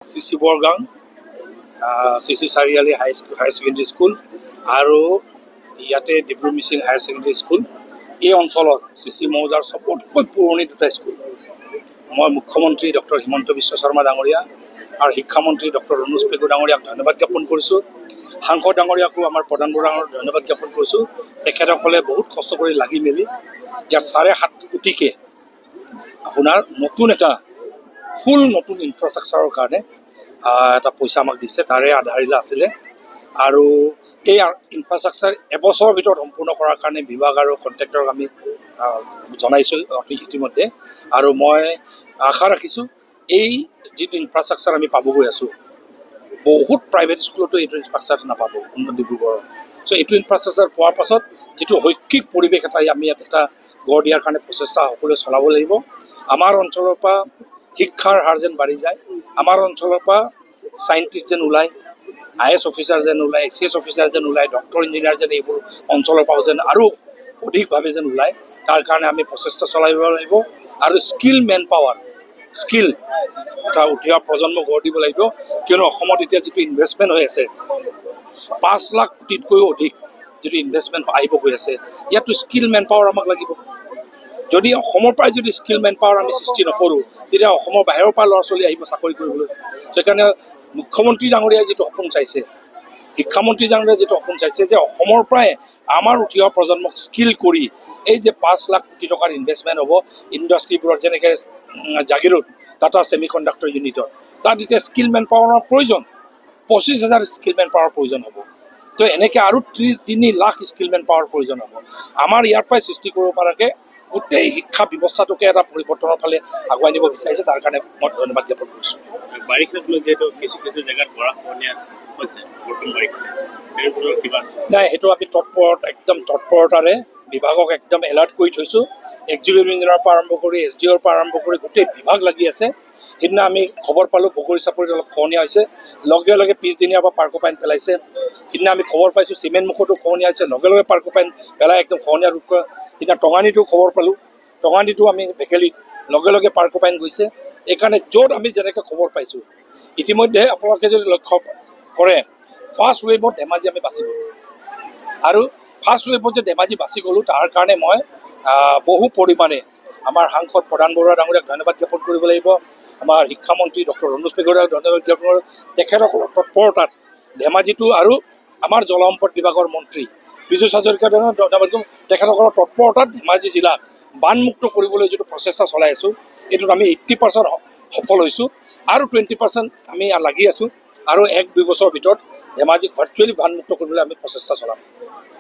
CC Borgang CC চাৰিআলি higher secondary school আৰু ইয়াতে Dibru Mising higher secondary school এই অঞ্চলৰ CC মৌজাৰ চবতকৈ পুৰণি দুটা স্কুল। মই মুখ্যমন্ত্ৰী ডক্টৰ হিমন্ত বিশ্ব শৰ্মা ডাঙৰীয়া আৰু শিক্ষামন্ত্ৰী ডক্টৰ ৰণোজ পেগু ডাঙৰীয়াক ধন্যবাদ জ্ঞাপন কৰিছোঁ। সাংসদ ডাঙৰীয়াকো আমাৰ প্ৰধান ডাঙৰীয়াক ধন্যবাদ জ্ঞাপন কৰিছোঁ। তেখেতসকলে বহুত কষ্ট কৰি লাগি মেলি ইয়াত 7.5 কোটিকে আপোনাৰ নতুন এটা ফুল নতুন ইনফ্ৰাষ্ট্ৰাকচাৰৰ কাৰণে এটা পইচা আমাক দিছে, তাৰে আধাৰিলা আছিলে। আৰু এই ইনফ্ৰাষ্ট্ৰাকচাৰ এবছৰৰ ভিতৰত সম্পূৰ্ণ কৰাৰ কাৰণে বিভাগ আৰু কণ্ট্ৰেক্টৰক আমি জনাইছোঁ ইতিমধ্যে। আৰু মই আশা ৰাখিছোঁ এই যিটো ইনফ্ৰাষ্ট্ৰাকচাৰ আমি পাব গৈ আছোঁ, বহুত প্ৰাইভেট স্কুলতো এইটো ইনফ্ৰাষ্ট্ৰাকচাৰ নাপাব ডিব্ৰুগড়ৰ। চ' এইটো ইনফ্ৰাষ্ট্ৰাকচাৰ পোৱাৰ পাছত যিটো শৈক্ষিক পৰিৱেশ এটা আমি এটা গঢ় দিয়াৰ কাৰণে প্ৰচেষ্টা সকলোৱে চলাব লাগিব। আমাৰ অঞ্চলৰ পৰা শিক্ষাৰ হাৰ যেন বাঢ়ি যায়, আমাৰ অঞ্চলৰ পৰা চাইণ্টিষ্ট যেন ওলায়, IAS অফিচাৰ যেন ওলায়, CS অফিচাৰ যেন ওলায়, ডক্টৰ ইঞ্জিনিয়াৰ যেন এইবোৰ অঞ্চলৰ পৰা যেন আৰু অধিকভাৱে যেন ওলায়, তাৰ কাৰণে আমি প্ৰচেষ্টা চলাব লাগিব। আৰু স্কিল মেন পাৱাৰ, স্কিল এটা উঠি অহা প্ৰজন্ম গঢ় দিব লাগিব। কিয়নো অসমত এতিয়া যিটো ইনভেষ্টমেণ্ট হৈ আছে 5 লাখ কোটিতকৈও অধিক যিটো ইনভেষ্টমেণ্ট আহিব গৈ আছে, ইয়াতো স্কিল মেন পাৱাৰ আমাক লাগিব। যদি অসমৰ পৰাই যদি স্কিল মেন পাৱাৰ আমি সৃষ্টি নকৰোঁ, তেতিয়া অসমৰ বাহিৰৰ পৰা ল'ৰা ছোৱালী আহিব চাকৰি কৰিবলৈ। সেইকাৰণে মুখ্যমন্ত্ৰী ডাঙৰীয়াই যিটো সপোন চাইছে, শিক্ষামন্ত্ৰী ডাঙৰীয়াই যিটো সপোন চাইছে যে অসমৰ পৰাই আমাৰ উঠি অহা প্ৰজন্মক স্কিল কৰি এই যে 5 লাখ কোটি টকাৰ ইনভেষ্টমেণ্ট হ'ব ইণ্ডাষ্ট্ৰীবোৰত, যেনেকৈ জাগিৰোড টাটা ছেমি কণ্ডাক্টৰ ইউনিটত, তাত এতিয়া স্কিল মেন পাৱাৰৰ প্ৰয়োজন, 25,000 স্কিল মেন পাৱাৰৰ প্ৰয়োজন হ'ব। তো এনেকৈ আৰু 3 লাখ স্কিল মেন পাৱাৰ প্ৰয়োজন হ'ব। আমাৰ ইয়াৰ পৰাই সৃষ্টি কৰিব পৰাকৈ গোটেই শিক্ষা ব্যৱস্থাটোকে এটা পৰিৱৰ্তনৰ ফালে আগুৱাই নিব বিচাৰিছে, তাৰ কাৰণে মই ধন্যবাদ জ্ঞাপন কৰিছোঁ। বাৰিষাক লৈ যিহেতু কিছু জেগাত গৰাখহনীয়া হৈছে বৰ্তমান বাৰিষাতে, কিবা আছে নাই? সেইটো আমি একদম তৎপৰতাৰে বিভাগক একদম এলাৰ্ট কৰি থৈছোঁ। এক্সিকিউটিভ ইঞ্জিনিয়াৰৰ পৰা আৰম্ভ কৰি SDOৰ পৰা আৰম্ভ কৰি গোটেই বিভাগ লাগি আছে। সেইদিনা আমি খবৰ পালোঁ বগৰী চাপৰিত অলপ খহনীয়া হৈছে, লগে লগে পিছদিনীয়াৰ পৰা পাৰ্কোপাইন পেলাইছে। সেইদিনা আমি খবৰ পাইছোঁ চিমেণ্ট মুখতো খহনীয়া হৈছে, লগে লগে পাৰ্কোপাইন পেলাই একদম খহনীয়া ৰোধ কৰা। সেইদিনা টঙানীতো খবৰ পালোঁ, টঙানীতো আমি ভেকেলিত লগে লগে পাৰ্কোপাইন গৈছে। এইকাৰণে য'ত আমি যেনেকৈ খবৰ পাইছোঁ, ইতিমধ্যে আপোনালোকে যদি লক্ষ্য কৰে ফাৰ্ষ্ট ৱেভত ধেমাজি আমি বাচি গ'লোঁ। আৰু ফাৰ্ষ্ট ৱেভত যে ধেমাজি বাচি গ'লোঁ, তাৰ কাৰণে মই বহু পৰিমাণে আমাৰ সাংসদ প্ৰধান বৰুৱা ডাঙৰীয়াক ধন্যবাদ জ্ঞাপন কৰিব লাগিব। আমাৰ শিক্ষামন্ত্ৰী ডক্টৰ ৰণোজ পেগু ডাঙৰীয়াক ধন্যবাদ জ্ঞাপন কৰোঁ। তেখেতসকলৰ তৎপৰতাত ধেমাজিটো আৰু আমাৰ জলসম্পদ বিভাগৰ মন্ত্ৰী পীযুষ হাজৰিকা ধন্যবাদ দিওঁ। তেখেতসকলৰ তৎপৰতাত ধেমাজি জিলাক বানমুক্ত কৰিবলৈ যিটো প্ৰচেষ্টা চলাই আছোঁ, এইটোত আমি 80% সফল হৈছোঁ আৰু 20% আমি লাগি আছোঁ। আৰু 1-2 বছৰৰ ভিতৰত ধেমাজিক ভাৰ্চুৱেলি বানমুক্ত কৰিবলৈ আমি প্ৰচেষ্টা চলাম।